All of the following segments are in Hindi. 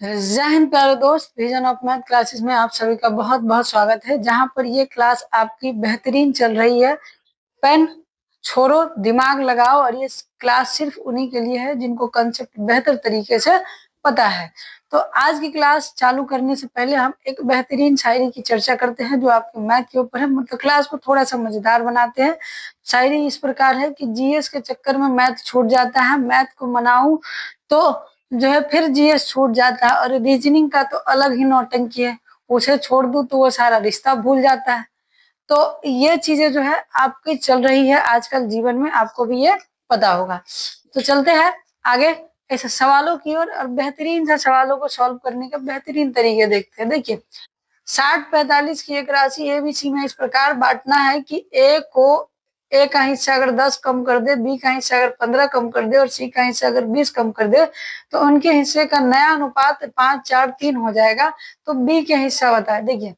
जय हिंद प्यारे दोस्त, विजन ऑफ मैथ क्लासेस में आप सभी का बहुत बहुत स्वागत है। जहां पर ये क्लास आपकी बेहतरीन चल रही है। पेन छोड़ो, दिमाग लगाओ। और ये क्लास सिर्फ उन्हीं के लिए है जिनको कंसेप्ट बेहतर तरीके से पता है। तो आज की क्लास चालू करने से पहले हम एक बेहतरीन शायरी की चर्चा करते हैं जो आपके मैथ के ऊपर है। मतलब क्लास को थोड़ा सा मजेदार बनाते हैं। शायरी इस प्रकार है कि जीएस के चक्कर में मैथ छूट जाता है, मैथ को मनाऊं तो जो है फिर जीएस छूट जाता है। और रीजनिंग का तो अलग ही नौटंकी है, उसे छोड़ दूं तो वो सारा रिश्ता भूल जाता है। तो ये चीजें जो है आपकी चल रही है आजकल जीवन में, आपको भी ये पता होगा। तो चलते हैं आगे ऐसे सवालों की ओर और बेहतरीन से सवालों को सॉल्व करने के बेहतरीन तरीके देखते हैं। देखिए, 60-45 की एक राशि एबीसी में इस प्रकार बांटना है कि ए का हिस्सा अगर 10 कम कर दे, बी का हिस्सा अगर 15 कम कर दे और सी का हिस्सा अगर 20 कम कर दे तो उनके हिस्से का नया अनुपात 5-4-3 हो जाएगा। तो बी के हिस्सा बताए। देखिए,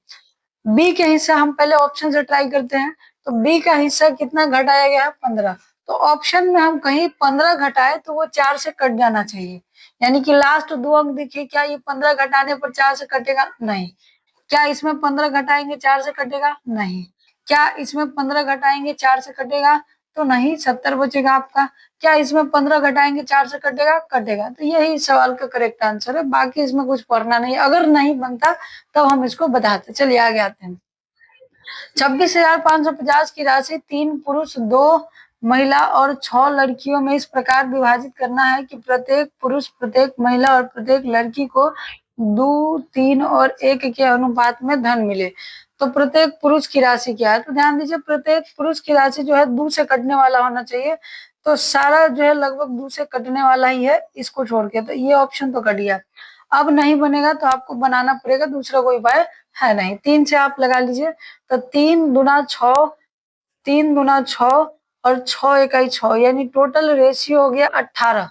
बी के हिस्सा हम पहले ऑप्शन से ट्राई करते हैं। तो बी का हिस्सा कितना घटाया गया है? 15। तो ऑप्शन में हम कहीं 15 घटाए तो वो 4 से कट जाना चाहिए। यानी कि लास्ट दो अंक देखिए, क्या ये 15 घटाने पर 4 से कटेगा? नहीं। क्या इसमें 15 घटाएंगे 4 से कटेगा? नहीं। क्या इसमें 15 घटाएंगे 4 से कटेगा? तो नहीं, 70 बचेगा आपका। क्या इसमें 15 घटाएंगे 4 से कटेगा? कटेगा। तो यही सवाल का करेक्ट आंसर है। बाकी इसमें कुछ पढ़ना नहीं। अगर नहीं बनता तब हम इसको बताते। चलिए आगे आते हैं। 26,550 की राशि 3 पुरुष, 2 महिला और 6 लड़कियों में इस प्रकार विभाजित करना है कि प्रत्येक पुरुष, प्रत्येक महिला और प्रत्येक लड़की को 2, 3 और 1 के अनुपात में धन मिले। तो प्रत्येक पुरुष की राशि क्या है? तो ध्यान दीजिए, प्रत्येक पुरुष की राशि जो है 2 से कटने वाला होना चाहिए। तो सारा जो है लगभग 2 से कटने वाला ही है, इसको छोड़ के। तो ये ऑप्शन तो कट गया। अब नहीं बनेगा तो आपको बनाना पड़ेगा, दूसरा कोई उपाय है नहीं। 3 से आप लगा लीजिए। तो 3 दूना 6, 3 दूना 6 और 6 इकाई 6, यानी टोटल रेशियो हो गया 18।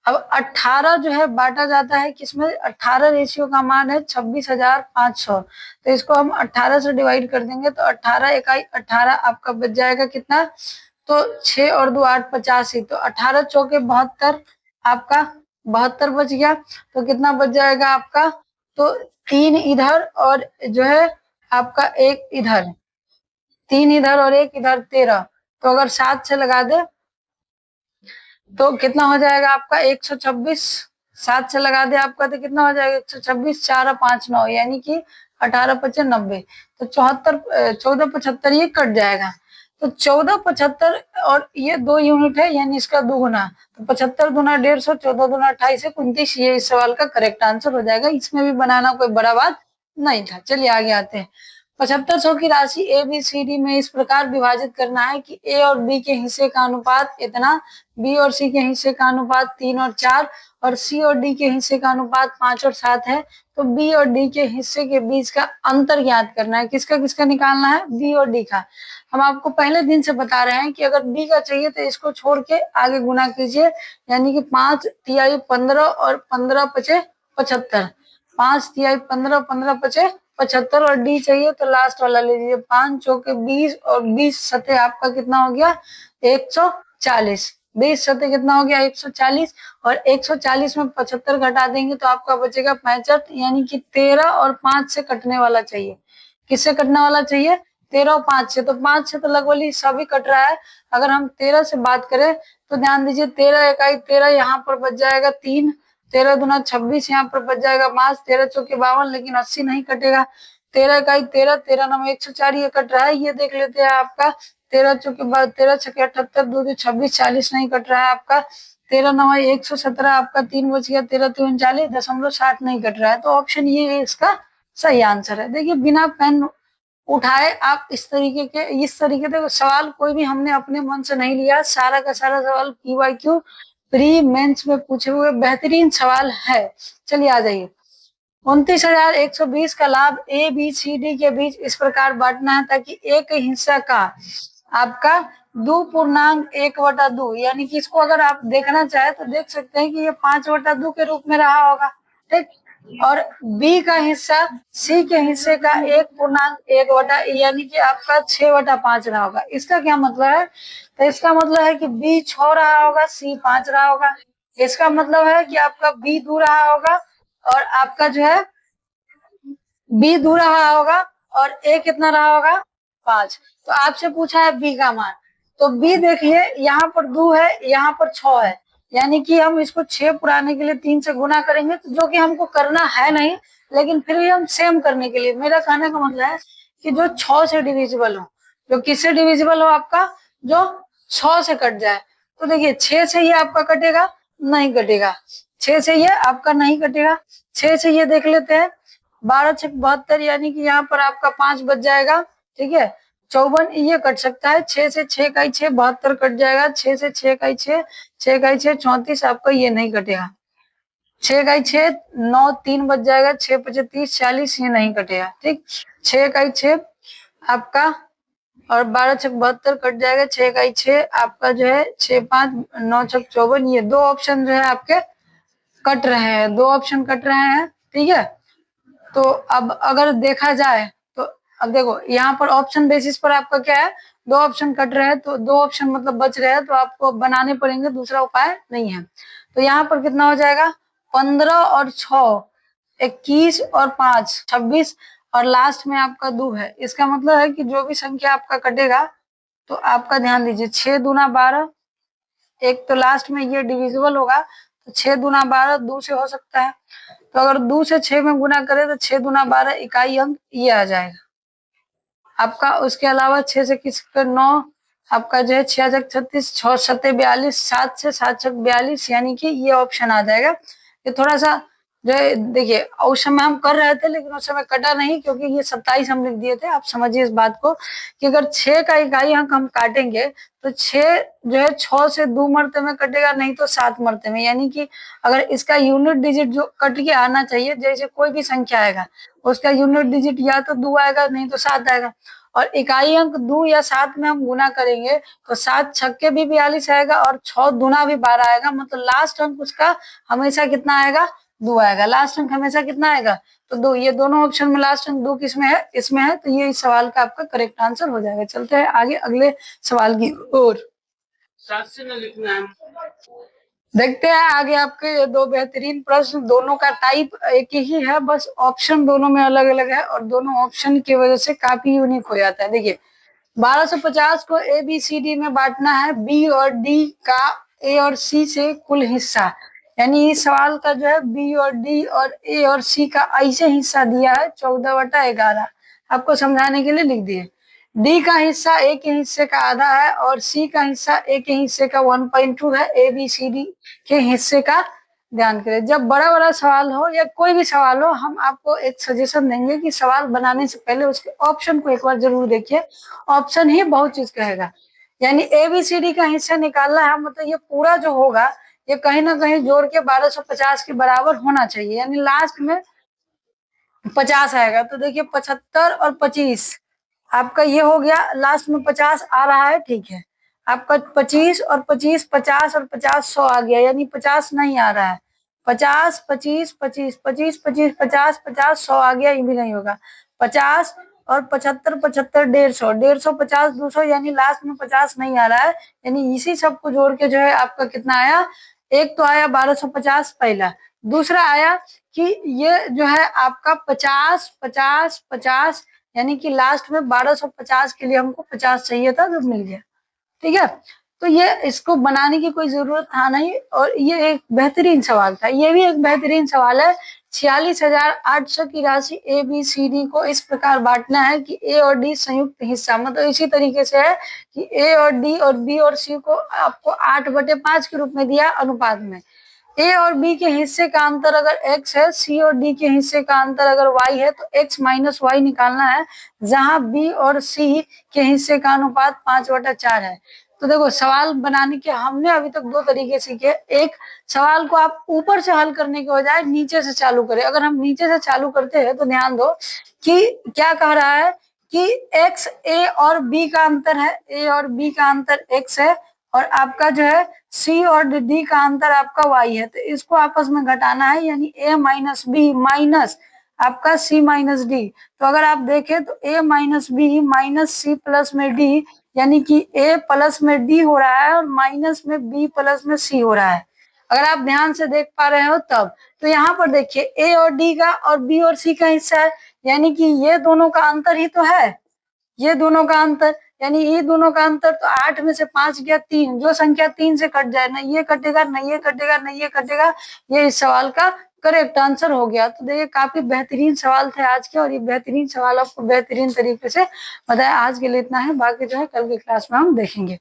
अब 18 जो है बांटा जाता है किसमें? 18 रेशियो का मान है 26,500। तो इसको हम 18 से डिवाइड कर देंगे तो 18 इकाई 18 आपका बच जाएगा कितना? तो 6 और 2 8, 85। तो 18 चौके 72, आपका 72 बच गया। तो कितना बच जाएगा आपका? तो 3 इधर और जो है आपका 1 इधर, 3 इधर और 1 इधर, 13। तो अगर 7 से लगा दे तो कितना हो जाएगा आपका? 126। 7 से लगा दे आपका तो कितना हो जाएगा? 126, 4 और 5 9, यानी कि 18 पचे 90। तो 74, 1475 ये कट जाएगा। तो 1475 और ये 2 यूनिट है, यानी इसका 2 गुना। तो 75 दूना 150, 14 दूना 28 29। ये इस सवाल का करेक्ट आंसर हो जाएगा। इसमें भी बनाना कोई बड़ा बात नहीं था। चलिए आगे आते हैं। 7500 की राशि ए बी सी डी में इस प्रकार विभाजित करना है कि ए और बी के हिस्से का अनुपात इतना, बी और सी के हिस्से का अनुपात 3 और 4 और सी और डी के हिस्से का अनुपात 5 और 7 है। तो बी और डी के हिस्से के बीच का अंतर ज्ञात करना है। किसका किसका निकालना है? बी और डी का। हम आपको पहले दिन से बता रहे हैं कि अगर बी का चाहिए तो इसको छोड़ के आगे गुना कीजिए, यानी कि 5 तिहाई 15 और 15 पचे 75। 5 तिहाई 15, 15 पचे 75। और डी चाहिए तो लास्ट वाला ले लीजिए, 5 चौके 20 और 20 सतह आपका कितना हो गया? 140। 20 सतह कितना हो गया? 140। और 140 में 75 घटा देंगे तो आपका बचेगा 65, यानी कि 13 और 5 से कटने वाला चाहिए। किससे कटने वाला चाहिए? 13 और 5 से। तो 5 से तो लगभग सभी कट रहा है। अगर हम 13 से बात करें तो ध्यान दीजिए, 13 इकाई 13 यहाँ पर बच जाएगा 3, 13 दूना 26 यहाँ पर बच जाएगा 5, 13 चौके 52, लेकिन 80 नहीं कटेगा। 13 इकाई 13, 13 नौ 104 ये कट रहा है। ये देख लेते हैं आपका 13 चौके 13 छके 78, 2 2 26, 40 नहीं कट रहा है आपका। 13 नौ 117 आपका 3 बच गया, 13 3 39.60 नहीं कट रहा है। तो ऑप्शन ये इसका सही आंसर है। देखिए, बिना पेन उठाए आप इस तरीके से सवाल कोई भी हमने अपने मन से नहीं लिया। सारा का सारा सवाल पीवाईक्यू प्री मेंस में पूछे हुए बेहतरीन सवाल है। चलिए आ जाइए। 29,120 का लाभ ए बी सी डी के बीच इस प्रकार बांटना है ताकि एक हिस्सा का आपका 2.1/2, यानी कि इसको अगर आप देखना चाहे तो देख सकते हैं कि ये 5/2 के रूप में रहा होगा। ठीक। और बी का हिस्सा सी के हिस्से का 1.1, यानी कि आपका 6/5 रहा होगा। इसका क्या मतलब है? तो इसका मतलब है कि बी 6 रहा होगा, सी 5 रहा होगा। इसका मतलब है कि आपका बी 2 रहा होगा और आपका जो है बी दो रहा होगा और ए कितना रहा होगा 5। तो आपसे पूछा है बी का मान, तो बी देखिए यहाँ पर 2 है, यहाँ पर 6 है, यानी कि हम इसको 6 पुराने के लिए 3 से गुना करेंगे, तो जो कि हमको करना है नहीं, लेकिन फिर भी हम सेम करने के लिए, मेरा कहने का मतलब है कि जो 6 से डिविजिबल हो, जो किससे डिविजिबल हो आपका, जो 6 से कट जाए। तो देखिए 6 से ये आपका कटेगा, नहीं कटेगा, 6 से ये आपका नहीं कटेगा, 6 से ये देख लेते हैं, 12 छक 72, यानी कि यहाँ पर आपका 5 बच जाएगा, ठीक है। 54 ये कट सकता है, 6 से 6 का ही 6 72 कट जाएगा, 6 से 6 का ही 6, 6 का ही 6 34, आपका ये नहीं कटेगा, 6 का ही 6 9 3 बच जाएगा, 6 25 30 40, ये नहीं कटेगा, ठीक। 6 का ही 6 आपका और 12 छक 72 कट जाएगा, 6 का ही 6 आपका जो है 6 5 9 छक 54, ये दो ऑप्शन जो है आपके कट रहे हैं, दो ऑप्शन कट रहे हैं, ठीक है। तो अब अगर देखा जाए तो अब देखो यहाँ पर ऑप्शन बेसिस पर आपका क्या है, दो ऑप्शन कट रहे हैं, तो दो ऑप्शन मतलब बच रहे हैं, तो आपको बनाने पड़ेंगे, दूसरा उपाय नहीं है। तो यहाँ पर कितना हो जाएगा, 15 और 6 21 और 5 26, और लास्ट में आपका 2 है। इसका मतलब है कि जो भी संख्या आपका कटेगा, तो आपका ध्यान दीजिए 6 दूना 12, एक तो लास्ट में ये डिविजिबल होगा, तो 6 दूना 12 2 से हो सकता है, तो अगर 2 से 6 में गुना करें तो 6 दूना 12 इकाई अंक ये आ जाएगा आपका। उसके अलावा 6 से किस 9 आपका जो है 6 छक 36, 6 सत्ते 42, 7 से 7 छक 42, यानी कि ये ऑप्शन आ जाएगा। ये थोड़ा सा जो है देखिए उस समय हम कर रहे थे, लेकिन उस समय कटा नहीं, क्योंकि ये 27 हम लिख दिए थे। आप समझिए इस बात को कि अगर 6 का इकाई अंक हम काटेंगे तो 6 जो है 6 से 2 मरते में कटेगा, नहीं तो 7 मरते में, यानी कि अगर इसका यूनिट डिजिट जो कट के आना चाहिए, जैसे कोई भी संख्या आएगा उसका यूनिट डिजिट या तो 2 आएगा, नहीं तो 7 आएगा, और इकाई अंक 2 या 7 में हम गुना करेंगे तो 7 छक्के भी 42 आएगा और 6 दूना भी 12 आएगा, मतलब लास्ट अंक उसका हमेशा कितना आएगा, 2 आएगा। लास्ट अंक हमेशा कितना आएगा, तो 2। ये दोनों ऑप्शन में लास्ट अंक 2 किसमें है, इसमें है, तो ये इस सवाल का आपका करेक्ट आंसर हो जाएगा। चलते हैं आगे अगले सवाल की ओर। 7 से न लिखना है, देखते हैं आगे आपके ये दो बेहतरीन प्रश्न, दोनों का टाइप एक ही है, बस ऑप्शन दोनों में अलग अलग है, और दोनों ऑप्शन की वजह से काफी यूनिक हो जाता है। देखिए 1250 को ए बी सी डी में बांटना है, बी और डी का ए और सी से कुल हिस्सा, यानी इस सवाल का जो है बी और डी और ए और सी का ऐसे हिस्सा दिया है 14/11, आपको समझाने के लिए लिख दिए। डी का हिस्सा ए के हिस्से का आधा है और सी का हिस्सा ए के हिस्से का 1.2 है, ए बी सी डी के हिस्से का। ध्यान करें, जब बड़ा बड़ा सवाल हो या कोई भी सवाल हो, हम आपको एक सजेशन देंगे कि सवाल बनाने से पहले उसके ऑप्शन को एक बार जरूर देखिए, ऑप्शन ही बहुत चीज कहेगा। यानी ए बी सी डी का हिस्सा निकालना है, मतलब ये पूरा जो होगा ये कहीं ना कहीं जोड़ के 1250 के बराबर होना चाहिए, यानी लास्ट में 50 आएगा। तो देखिए 75 और 25 आपका ये हो गया, लास्ट में 50 आ रहा है, ठीक है। आपका 25 और 25 50 और 50 100 आ गया, यानी 50 नहीं आ रहा है, 50 25 25 25 25 50 50 100 आ गया, ये भी नहीं होगा। 50 और 75 75 150 150 50 200, यानी लास्ट में 50 नहीं आ रहा है, यानी इसी सबको जोड़ के जो है आपका कितना आया, एक तो आया 1250 पहला, दूसरा आया कि ये जो है आपका 50 50 50, यानी कि लास्ट में 1250 के लिए हमको 50 चाहिए था, जो मिल गया, ठीक है। तो ये इसको बनाने की कोई जरूरत था नहीं, और ये एक बेहतरीन सवाल था, ये भी एक बेहतरीन सवाल है। 46,800 की राशि ए बी सी डी को इस प्रकार बांटना है कि ए और डी संयुक्त हिस्सा, मतलब इसी तरीके से है कि ए और डी और बी और सी को आपको 8/5 के रूप में दिया अनुपात में। ए और बी के हिस्से का अंतर अगर x है, सी और डी के हिस्से का अंतर अगर y है, तो x माइनस वाई निकालना है, जहां b और c के हिस्से का अनुपात 5/4 है। तो देखो सवाल बनाने के हमने अभी तक दो तरीके सीखे, एक सवाल को आप ऊपर से हल करने के बजाय नीचे से चालू करें। अगर हम नीचे से चालू करते हैं तो ध्यान दो कि क्या कह रहा है कि x a और b का अंतर है, a और b का अंतर x है, और आपका जो है सी और डी का अंतर आपका वाई है, तो इसको आपस में घटाना है, यानी ए माइनस बी माइनस आपका सी माइनस डी। तो अगर आप देखें तो A minus B minus C plus में डी, यानी कि ए प्लस में डी हो रहा है और माइनस में बी प्लस में सी हो रहा है। अगर आप ध्यान से देख पा रहे हो तब। तो यहाँ पर देखिए ए और डी का और बी और सी का हिस्सा है, यानी कि ये दोनों का अंतर ही तो है, ये दोनों का अंतर, यानी ये दोनों का अंतर। तो 8 में से 5 गया 3, जो संख्या 3 से कट जाए, ना ये कटेगा ना ये कटेगा ना ये कटेगा, ये इस सवाल का करेक्ट आंसर हो गया। तो देखिए काफी बेहतरीन सवाल थे आज के, और ये बेहतरीन सवाल आपको बेहतरीन तरीके से बताया। आज के लिए इतना है, बाकी जो है कल की क्लास में हम देखेंगे।